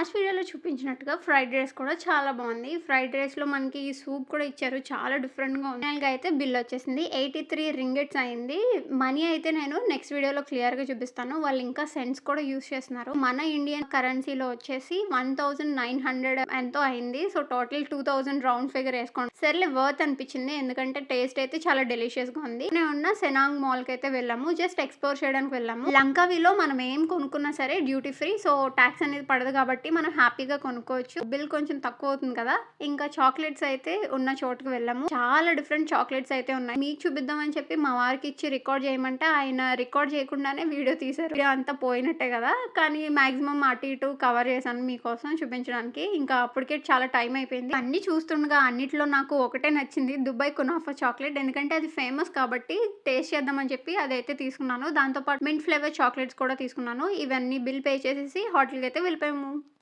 Last వీడియోలో చూపించినట్టుగా fried rice కూడా చాలా బాగుంది. ఫ్రైడ్ రైస్‌లో మనకి సూప్ కూడా ఇచ్చారు. చాలా డిఫరెంట్‌గా ఉంది. ఫైనల్‌గా అయితే బిల్ వచ్చేసింది. 83 రింగిట్స్ అయింది. మనీ అయితే నేను నెక్స్ట్ వీడియోలో క్లియర్‌గా చూపిస్తాను. వాళ్ళు ఇంకా సెంట్స్ కూడా యూజ్ చేస్తున్నారు. మన ఇండియన్ కరెన్సీలో వచ్చేసి 1900 ఎంతో అయింది. సో, టోటల్ 2000 రౌండ్ ఫిగర్ ఏసుకోండి. సర్లే వర్త్ అనిపించింది. ఎందుకంటే టేస్ట్ అయితే చాలా డెలిషియస్‌గా ఉంది. నేను ఉన్న సెనాంగ్ మాల్‌కి అయితే వెళ్ళాము. జస్ట్ ఎక్స్‌ప్లోర్ చేయడానికి వెళ్ళాము. లంకావీలో మనం ఏం కొనుక్కున్నా సరే డ్యూటీ ఫ్రీ. సో, టాక్స్ అనేది పడదు కాబట్టి మనం హ్యాపీగా కొనుక్కోవచ్చు. బిల్ కొంచెం తక్కువ అవుతుంది కదా! ఇంకా చాక్లెట్స్ అయితే ఉన్న చోటుకి వెళ్ళాము. చాలా డిఫరెంట్ చాక్లెట్స్ అయితే ఉన్నాయి. మీకు చూపిద్దామని చెప్పి మా వారికి ఇచ్చి రికార్డ్ చేయమంటే ఆయన రికార్డ్ చేయకుండానే వీడియో తీశారు. వీడియో అంతా పోయినట్టే కదా! కానీ మాక్సిమం అటు ఇటు కవర్ చేశాను మీకోసం చూపించడానికి. ఇంకా అప్పటికే చాలా టైం అయిపోయింది. అన్నీ చూస్తుండగా అన్నిట్లో నాకు ఒకటే నచ్చింది. Dubai kunafa chocolate. ఎందుకంటే అది ఫేమస్ కాబట్టి టేస్ట్ చేద్దామని చెప్పి అదైతే తీసుకున్నాను. దాంతో పాటు మింట్ ఫ్లేవర్ చాక్లెట్స్ కూడా తీసుకున్నాను. ఇవన్నీ బిల్ పే చేసేసి హోటల్‌కి అయితే వెళ్ళిపోయాము.